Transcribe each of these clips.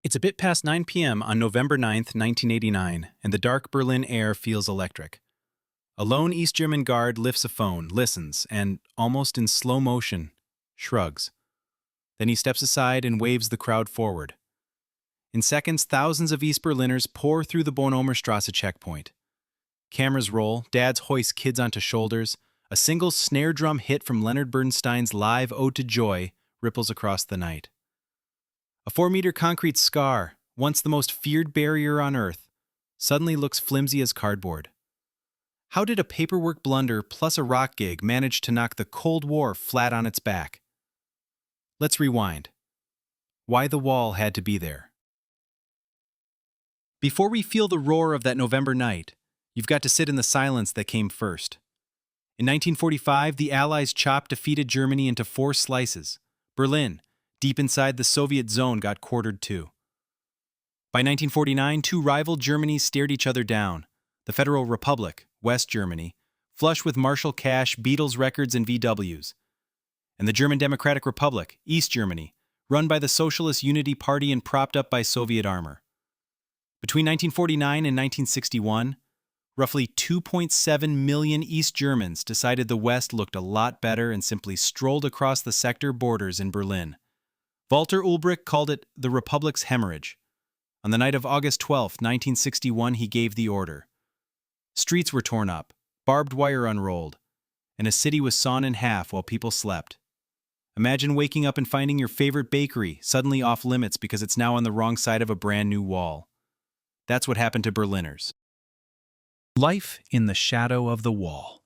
It's a bit past 9 p.m. on November 9th, 1989, and the dark Berlin air feels electric. A lone East German guard lifts a phone, listens, and, almost in slow motion, shrugs. Then he steps aside and waves the crowd forward. In seconds, thousands of East Berliners pour through the Bornholmerstrasse checkpoint. Cameras roll, dads hoist kids onto shoulders, a single snare drum hit from Leonard Bernstein's live Ode to Joy ripples across the night. A 4-meter concrete scar, once the most feared barrier on Earth, suddenly looks flimsy as cardboard. How did a paperwork blunder plus a rock gig manage to knock the Cold War flat on its back? Let's rewind. Why the wall had to be there. Before we feel the roar of that November night, you've got to sit in the silence that came first. In 1945, the Allies chopped defeated Germany into 4 slices. Berlin, deep inside the Soviet zone, got quartered too. By 1949, 2 rival Germanys stared each other down. The Federal Republic, West Germany, flush with Marshall Cash, Beatles records, and VWs. And the German Democratic Republic, East Germany, run by the Socialist Unity Party and propped up by Soviet armor. Between 1949 and 1961, roughly 2.7 million East Germans decided the West looked a lot better and simply strolled across the sector borders in Berlin. Walter Ulbricht called it the Republic's hemorrhage. On the night of August 12, 1961, he gave the order. Streets were torn up, barbed wire unrolled, and a city was sawn in half while people slept. Imagine waking up and finding your favorite bakery suddenly off limits because it's now on the wrong side of a brand new wall. That's what happened to Berliners. Life in the shadow of the wall.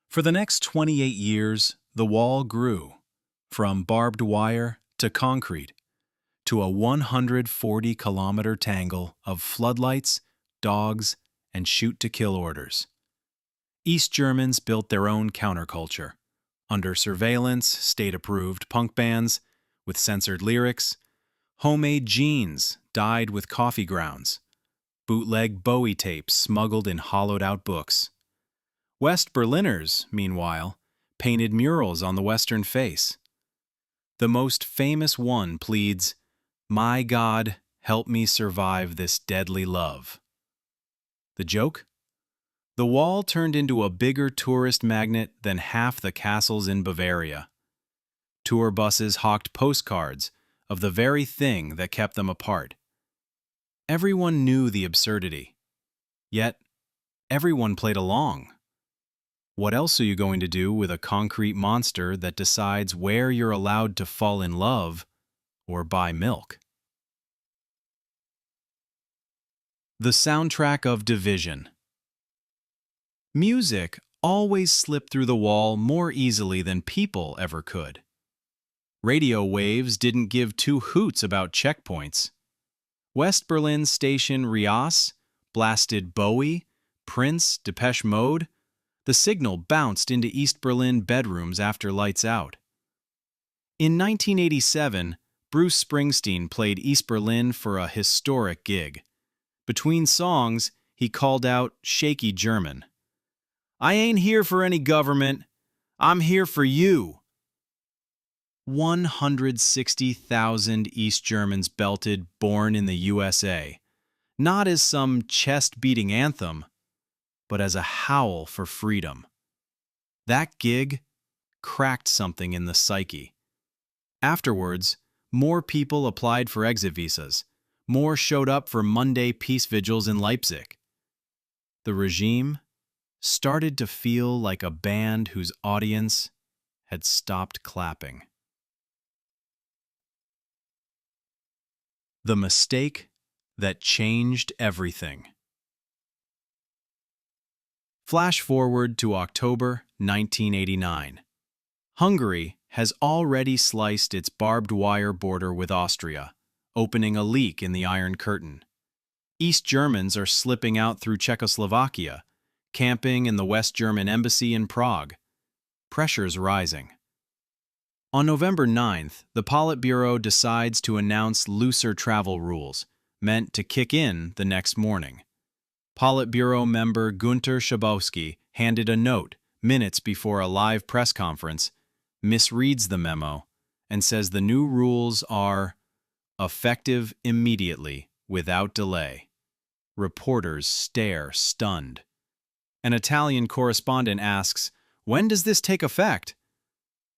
For the next 28 years, the wall grew, from barbed wire to concrete, to a 140-kilometer tangle of floodlights, dogs, and shoot-to-kill orders. East Germans built their own counterculture, under surveillance, state-approved punk bands with censored lyrics, homemade jeans dyed with coffee grounds, bootleg Bowie tapes smuggled in hollowed-out books. West Berliners, meanwhile, painted murals on the western face. The most famous one pleads, "My God, help me survive this deadly love." The joke? The wall turned into a bigger tourist magnet than half the castles in Bavaria. Tour buses hawked postcards of the very thing that kept them apart. Everyone knew the absurdity. Yet, everyone played along. What else are you going to do with a concrete monster that decides where you're allowed to fall in love or buy milk? The soundtrack of division. Music always slipped through the wall more easily than people ever could. Radio waves didn't give 2 hoots about checkpoints. West Berlin's station Rias blasted Bowie, Prince, Depeche Mode. The signal bounced into East Berlin bedrooms after lights out. In 1987, Bruce Springsteen played East Berlin for a historic gig. Between songs, he called out shaky German, "I ain't here for any government. I'm here for you." 160,000 East Germans belted Born in the USA, not as some chest-beating anthem, but as a howl for freedom. That gig cracked something in the psyche. Afterwards, more people applied for exit visas. More showed up for Monday peace vigils in Leipzig. The regime started to feel like a band whose audience had stopped clapping. The mistake that changed everything. Flash forward to October 1989. Hungary has already sliced its barbed wire border with Austria, opening a leak in the Iron Curtain. East Germans are slipping out through Czechoslovakia, camping in the West German embassy in Prague. Pressure's rising. On November 9th, the Politburo decides to announce looser travel rules, meant to kick in the next morning. Politburo member Günter Schabowski handed a note minutes before a live press conference, misreads the memo, and says the new rules are, Effective immediately, without delay. Reporters stare, stunned. An Italian correspondent asks, "When does this take effect?"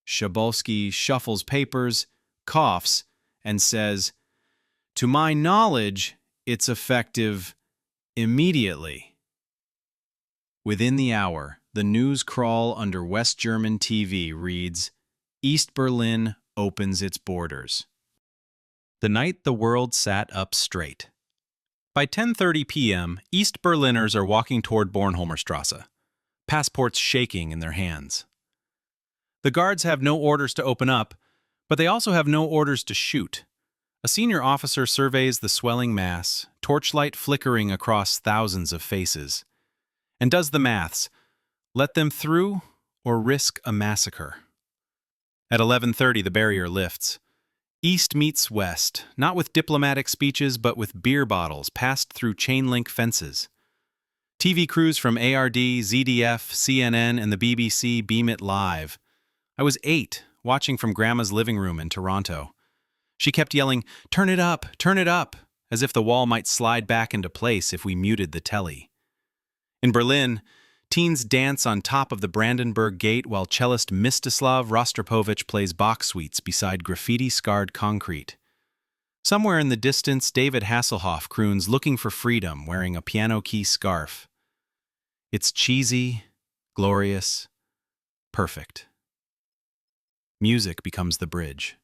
Shabolsky shuffles papers, coughs, and says, "To my knowledge, it's effective immediately." Within the hour, the news crawl under West German TV reads, "East Berlin opens its borders." The night the world sat up straight. By 10:30 p.m., East Berliners are walking toward Bornholmerstrasse, passports shaking in their hands. The guards have no orders to open up, but they also have no orders to shoot. A senior officer surveys the swelling mass, torchlight flickering across thousands of faces, and does the maths: let them through or risk a massacre. At 11:30, the barrier lifts. East meets West, not with diplomatic speeches, but with beer bottles passed through chain-link fences. TV crews from ARD, ZDF, CNN, and the BBC beam it live. I was 8, watching from Grandma's living room in Toronto. She kept yelling, turn it up," as if the wall might slide back into place if we muted the telly. In Berlin, teens dance on top of the Brandenburg Gate while cellist Mstislav Rostropovich plays Bach suites beside graffiti-scarred concrete. Somewhere in the distance, David Hasselhoff croons "Looking for Freedom" wearing a piano key scarf. It's cheesy, glorious, perfect. Music becomes the bridge.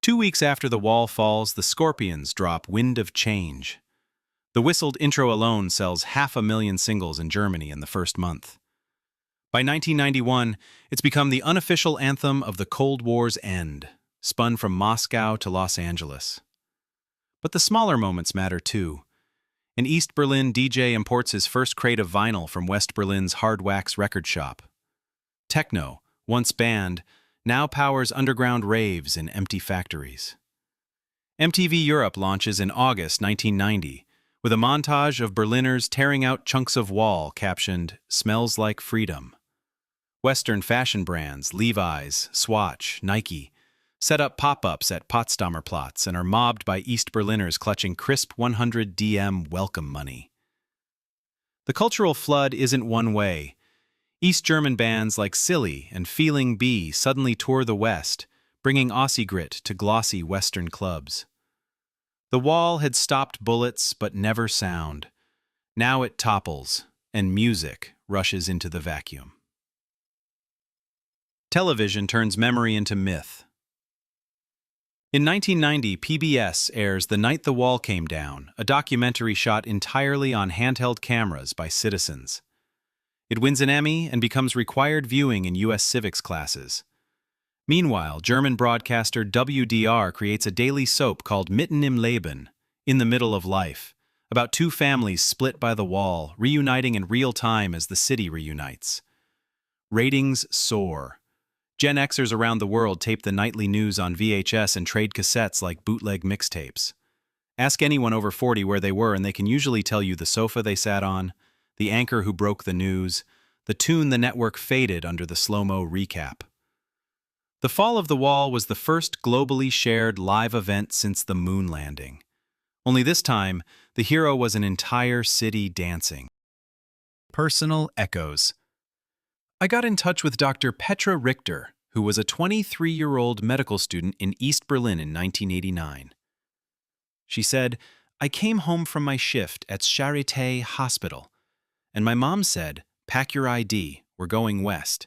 2 weeks after the wall falls, the Scorpions drop "Wind of Change." The whistled intro alone sells 500,000 singles in Germany in the first month. By 1991, it's become the unofficial anthem of the Cold War's end, spun from Moscow to Los Angeles. But the smaller moments matter too. An East Berlin DJ imports his first crate of vinyl from West Berlin's Hard Wax record shop. Techno, once banned, now powers underground raves in empty factories. MTV Europe launches in August 1990, with a montage of Berliners tearing out chunks of wall captioned, "Smells like Freedom." Western fashion brands, Levi's, Swatch, Nike, set up pop-ups at Potsdamer Platz and are mobbed by East Berliners clutching crisp 100 DM welcome money. The cultural flood isn't one way. East German bands like Silly and Feeling B suddenly tour the West, bringing Aussie grit to glossy Western clubs. The wall had stopped bullets but never sound. Now it topples, and music rushes into the vacuum. Television turns memory into myth. In 1990, PBS airs The Night the Wall Came Down, a documentary shot entirely on handheld cameras by citizens. It wins an Emmy and becomes required viewing in U.S. civics classes. Meanwhile, German broadcaster WDR creates a daily soap called Mitten im Leben, In the Middle of Life, about two families split by the wall, reuniting in real time as the city reunites. Ratings soar. Gen Xers around the world tape the nightly news on VHS and trade cassettes like bootleg mixtapes. Ask anyone over 40 where they were and they can usually tell you the sofa they sat on, the anchor who broke the news, the tune the network faded under the slow-mo recap. The fall of the wall was the first globally shared live event since the moon landing. Only this time, the hero was an entire city dancing. Personal echoes. I got in touch with Dr. Petra Richter, who was a 23-year-old medical student in East Berlin in 1989. She said, "I came home from my shift at Charité Hospital, and my mom said, 'Pack your ID, we're going west.'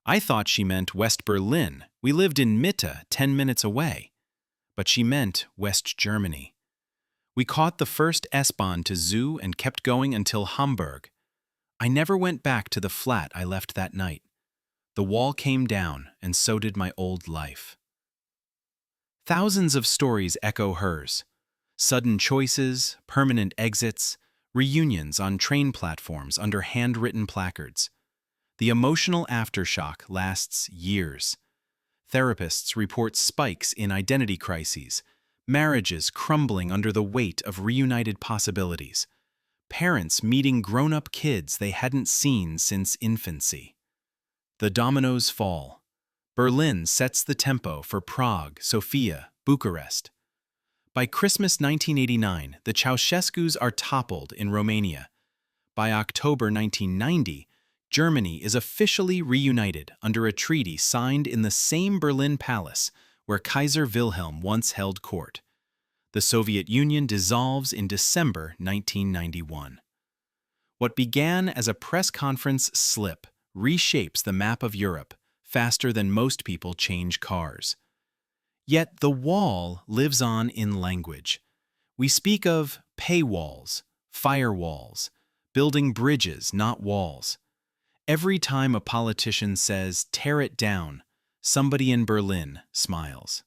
I thought she meant West Berlin. We lived in Mitte, 10 minutes away. But she meant West Germany. We caught the first S-Bahn to Zoo and kept going until Hamburg. I never went back to the flat I left that night. The wall came down, and so did my old life." Thousands of stories echo hers. Sudden choices, permanent exits, reunions on train platforms under handwritten placards. The emotional aftershock lasts years. Therapists report spikes in identity crises, marriages crumbling under the weight of reunited possibilities, parents meeting grown-up kids they hadn't seen since infancy. The dominoes fall. Berlin sets the tempo for Prague, Sofia, Bucharest. By Christmas 1989, the Ceausescus are toppled in Romania. By October 1990, Germany is officially reunited under a treaty signed in the same Berlin Palace where Kaiser Wilhelm once held court. The Soviet Union dissolves in December 1991. What began as a press conference slip reshapes the map of Europe faster than most people change cars. Yet the wall lives on in language. We speak of paywalls, firewalls, building bridges, not walls. Every time a politician says, "tear it down," somebody in Berlin smiles.